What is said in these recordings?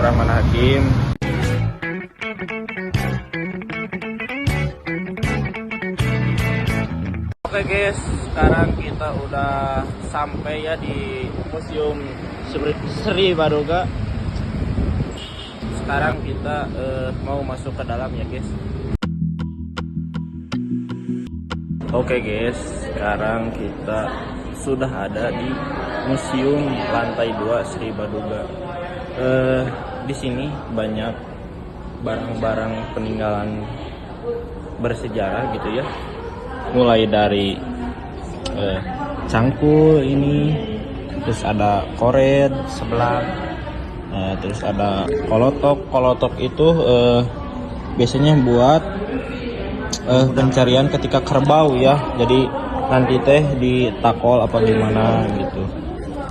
Rahman Hakim. Oke guys, sekarang kita udah sampai ya di Museum Sri Baduga. Sekarang kita mau masuk ke dalam ya guys. Oke guys, sekarang kita sudah ada di Museum lantai 2 Sri Baduga. Di sini banyak barang-barang peninggalan bersejarah gitu ya. Mulai dari cangkul ini, terus ada kored sebelah, terus ada kolotok. Kolotok itu biasanya buat pencarian ketika kerbau ya. Jadi nanti teh ditakol apa gimana gitu.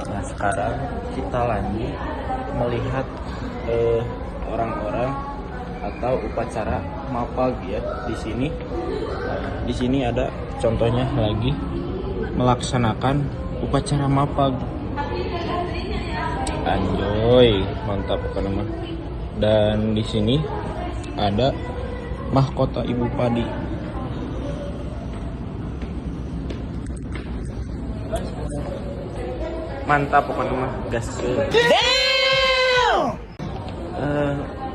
Nah sekarang kita lanjut melihat orang-orang atau upacara mapag ya di sini. Di sini ada contohnya lagi melaksanakan upacara mapag. Anjoy, mantap kan mah. Dan di sini ada mahkota ibu padi. Mantap pokoknya mah gas.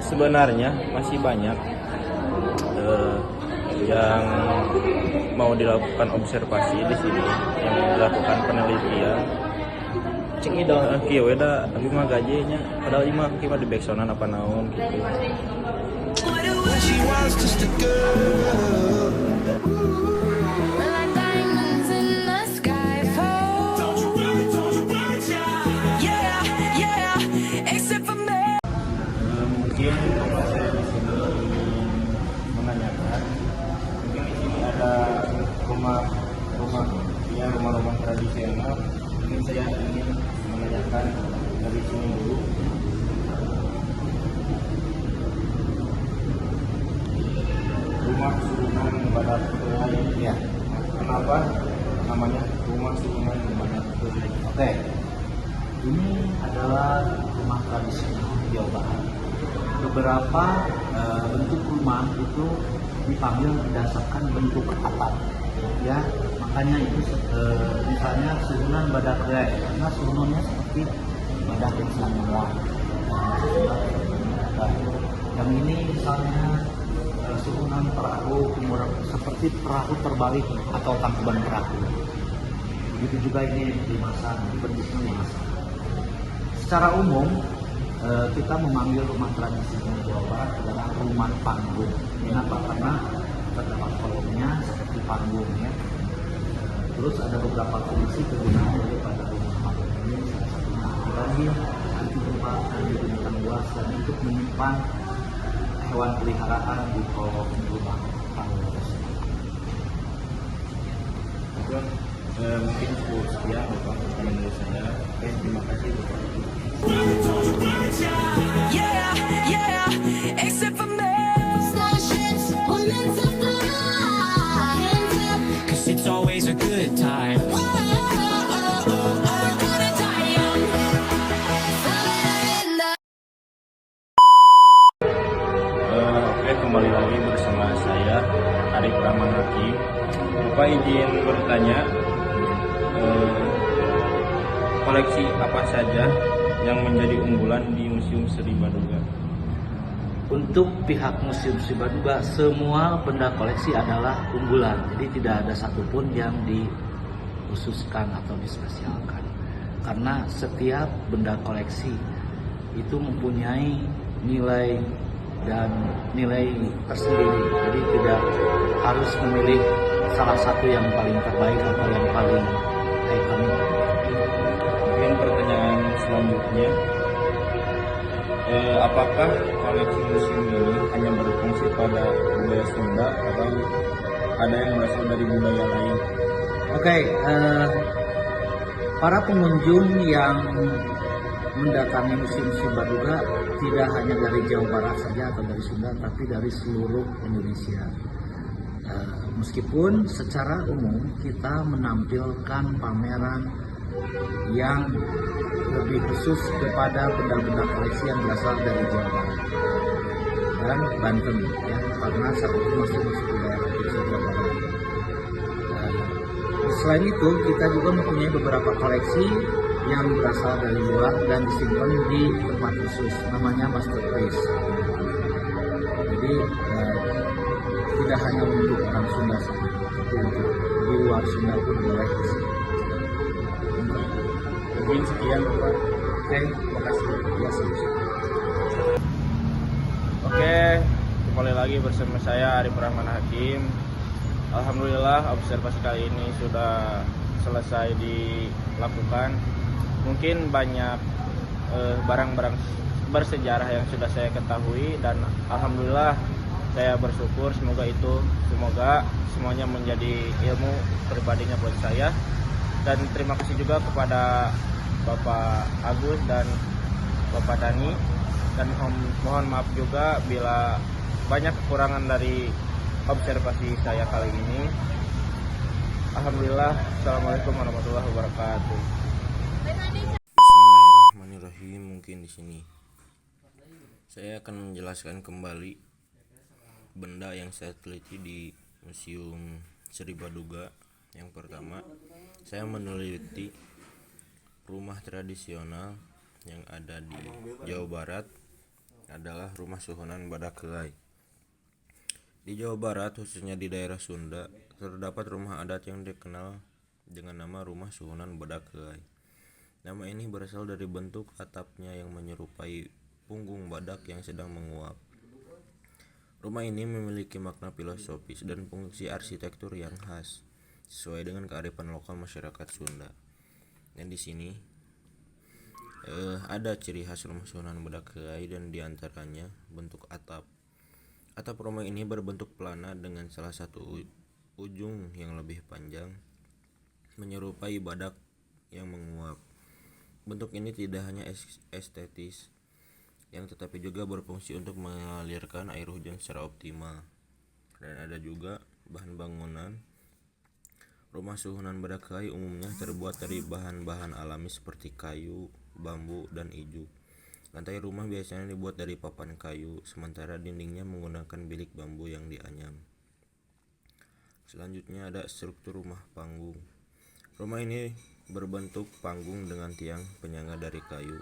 Sebenarnya masih banyak yang mau dilakukan observasi di sini, yang dilakukan penelitian. Cing ida kieu we da abi mah gajenya padahal ieu mah kieu di backsound apa naon gitu. Mungkin saya di sini menanyakan, mungkin di sini ada rumah-rumah tradisional. Mungkin saya ingin menanyakan dari sini dulu. Rumah Sunan Badak Kelai. Ya. Kenapa namanya Rumah Sunan Badak Kelai? Oke, ini adalah rumah tradisional Jawa Barat. Beberapa bentuk rumah itu dipanggil berdasarkan bentuk atap, ya. Makanya itu misalnya Sunan Badak Kelai, karena sununnya seperti badak yang sedang menguap. Yang ini misalnya Sunan perahu seperti perahu terbalik atau tangkuban perahu. Begitu juga ini di masa bentuknya masa. Secara umum kita memanggil rumah tradisional Jawa Barat adalah rumah panggung. Kenapa? Karena terdapat kolomnya seperti panggung ya. Terus ada beberapa fungsi kegunaan daripada rumah panggung ini, salah satunya banjir, anti gempa, anti binatang buas, dan untuk menyimpan hewan peliharaan di kolom rumah panggung tersebut. Mungkin cukup sekian Bapak menurut saya. Terima kasih Bapak. Yeah, yeah, except for me. Starships wanting to fly, cause it's always a good time. Oke, kembali lagi bersama saya Arif Rahman Hakim. Bapak izin bertanya, koleksi apa saja yang menjadi unggulan di Museum Sri Baduga? Untuk pihak Museum Sri Baduga, semua benda koleksi adalah unggulan. Jadi tidak ada satupun yang dikhususkan atau dispesialkan. Karena setiap benda koleksi itu mempunyai nilai dan nilai tersendiri. Jadi tidak harus memilih salah satu yang paling terbaik atau yang paling ikonik. Mungkin pertanyaan selanjutnya, apakah koleksi museum ini hanya berfungsi pada budaya Sunda atau ada yang berasal dari budaya lain? Oke, para pengunjung yang mendatangi Museum Sri Baduga tidak hanya dari Jawa Barat saja atau dari Sunda, tapi dari seluruh Indonesia. Meskipun secara umum kita menampilkan pameran yang lebih khusus kepada benda-benda koleksi yang berasal dari Jawa Barat dan Banten ya, karena saat itu masih masuk ke daerah provinsi Jawa Barat. Selain itu kita juga mempunyai beberapa koleksi yang berasal dari luar dan disimpan di tempat khusus namanya masterpiece. Jadi tidak hanya untuk orang Sunda saja, tapi untuk di luar Sunda pun boleh di sini. Mungkin sekian Bapak. Oke, terima kasih. Ya, sama-sama. Oke, kembali lagi bersama saya Arif Rahman Hakim. Alhamdulillah observasi kali ini sudah selesai dilakukan. Mungkin banyak barang-barang bersejarah yang sudah saya ketahui dan alhamdulillah saya bersyukur semoga semuanya menjadi ilmu pribadinya buat saya. Dan terima kasih juga kepada Bapak Agus dan Bapak Dani, dan mohon maaf juga bila banyak kekurangan dari observasi saya kali ini. Alhamdulillah, assalamualaikum warahmatullahi wabarakatuh. Bismillahirrahmanirrahim. Mungkin di sini saya akan menjelaskan kembali benda yang saya teliti di Museum Sri Baduga. Yang pertama, saya meneliti rumah tradisional yang ada di Jawa Barat adalah rumah suhunan Badak Kelai. Di Jawa Barat, khususnya di daerah Sunda, terdapat rumah adat yang dikenal dengan nama rumah suhunan Badak Kelai. Nama ini berasal dari bentuk atapnya yang menyerupai punggung badak yang sedang menguap. Rumah ini memiliki makna filosofis dan fungsi arsitektur yang khas, sesuai dengan kearifan lokal masyarakat Sunda. Dan di sini ada ciri khas rumah suhunan Badak Kelai, dan diantaranya bentuk atap. Atap rumah ini berbentuk pelana dengan salah satu ujung yang lebih panjang, menyerupai badak yang menguap. Bentuk ini tidak hanya estetis, yang tetapi juga berfungsi untuk mengalirkan air hujan secara optimal. Dan ada juga bahan bangunan. Rumah suhunan Badak Kelai umumnya terbuat dari bahan-bahan alami seperti kayu, bambu, dan ijuk. Lantai rumah biasanya dibuat dari papan kayu, sementara dindingnya menggunakan bilik bambu yang dianyam. Selanjutnya ada struktur rumah panggung. Rumah ini berbentuk panggung dengan tiang penyangga dari kayu.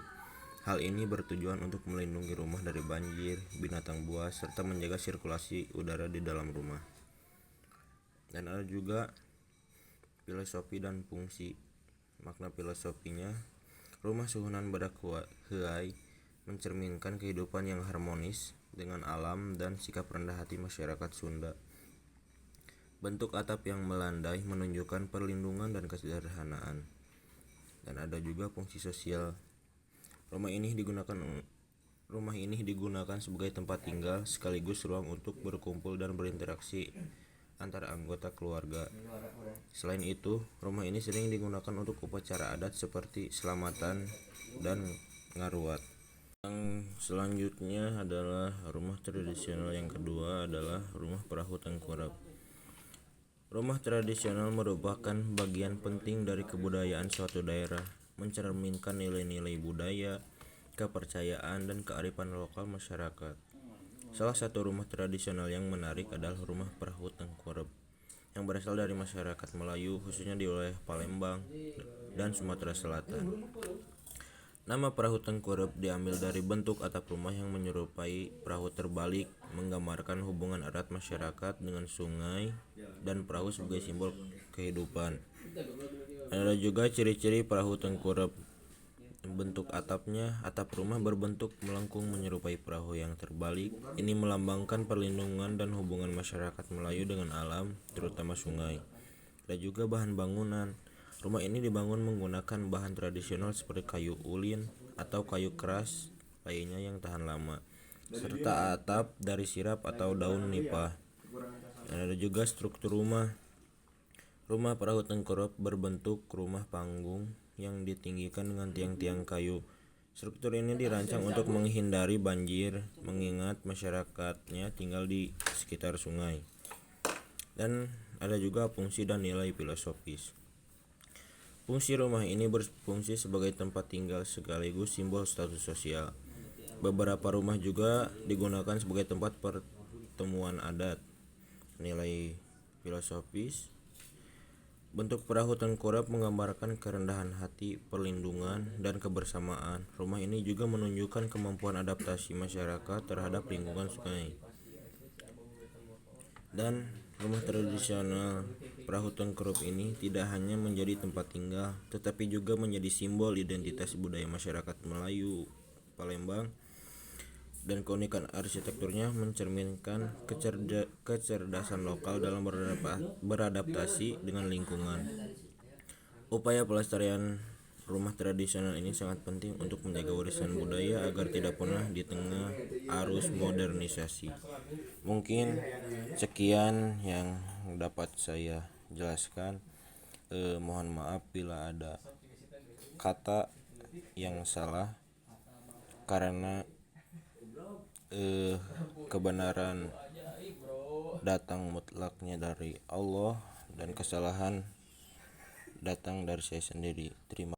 Hal ini bertujuan untuk melindungi rumah dari banjir, binatang buas, serta menjaga sirkulasi udara di dalam rumah. Dan ada juga filosofi dan fungsi. Makna filosofinya, rumah suhunan Badak Kelai mencerminkan kehidupan yang harmonis dengan alam dan sikap rendah hati masyarakat Sunda. Bentuk atap yang melandai menunjukkan perlindungan dan kesederhanaan. Dan ada juga fungsi sosial. Rumah ini digunakan sebagai tempat tinggal sekaligus ruang untuk berkumpul dan berinteraksi antara anggota keluarga. Selain itu, rumah ini sering digunakan untuk upacara adat seperti selamatan dan ngaruat. Yang selanjutnya adalah rumah tradisional. Yang kedua adalah rumah perahu tengkurap. Rumah tradisional merupakan bagian penting dari kebudayaan suatu daerah, mencerminkan nilai-nilai budaya, kepercayaan, dan kearifan lokal masyarakat. Salah satu rumah tradisional yang menarik adalah rumah perahu tengkurap, yang berasal dari masyarakat Melayu, khususnya di wilayah Palembang dan Sumatera Selatan. Nama perahu tengkurap diambil dari bentuk atap rumah yang menyerupai perahu terbalik, menggambarkan hubungan erat masyarakat dengan sungai dan perahu sebagai simbol kehidupan. Ada juga ciri-ciri perahu tengkurap. Bentuk atapnya, atap rumah berbentuk melengkung menyerupai perahu yang terbalik. Ini melambangkan perlindungan dan hubungan masyarakat Melayu dengan alam, terutama sungai. Ada juga bahan bangunan. Rumah ini dibangun menggunakan bahan tradisional seperti kayu ulin atau kayu keras lainnya yang tahan lama, serta atap dari sirap atau daun nipah. Dan ada juga struktur rumah. Rumah perahu tengkurap berbentuk rumah panggung yang ditinggikan dengan tiang-tiang kayu. Struktur ini dirancang untuk menghindari banjir, mengingat masyarakatnya tinggal di sekitar sungai. Dan ada juga fungsi dan nilai filosofis. Fungsi rumah ini berfungsi sebagai tempat tinggal sekaligus simbol status sosial. Beberapa rumah juga digunakan sebagai tempat pertemuan adat. Nilai filosofis. Bentuk perahu tengkurap menggambarkan kerendahan hati, perlindungan, dan kebersamaan. Rumah ini juga menunjukkan kemampuan adaptasi masyarakat terhadap lingkungan sungai. Dan rumah tradisional perahu tengkurap ini tidak hanya menjadi tempat tinggal, tetapi juga menjadi simbol identitas budaya masyarakat Melayu Palembang. Dan keunikan arsitekturnya mencerminkan kecerdasan lokal dalam beradaptasi dengan lingkungan. Upaya pelestarian rumah tradisional ini sangat penting untuk menjaga warisan budaya agar tidak punah di tengah arus modernisasi. Mungkin sekian yang dapat saya jelaskan. Mohon maaf bila ada kata yang salah, karena kebenaran datang mutlaknya dari Allah dan kesalahan datang dari saya sendiri. Terima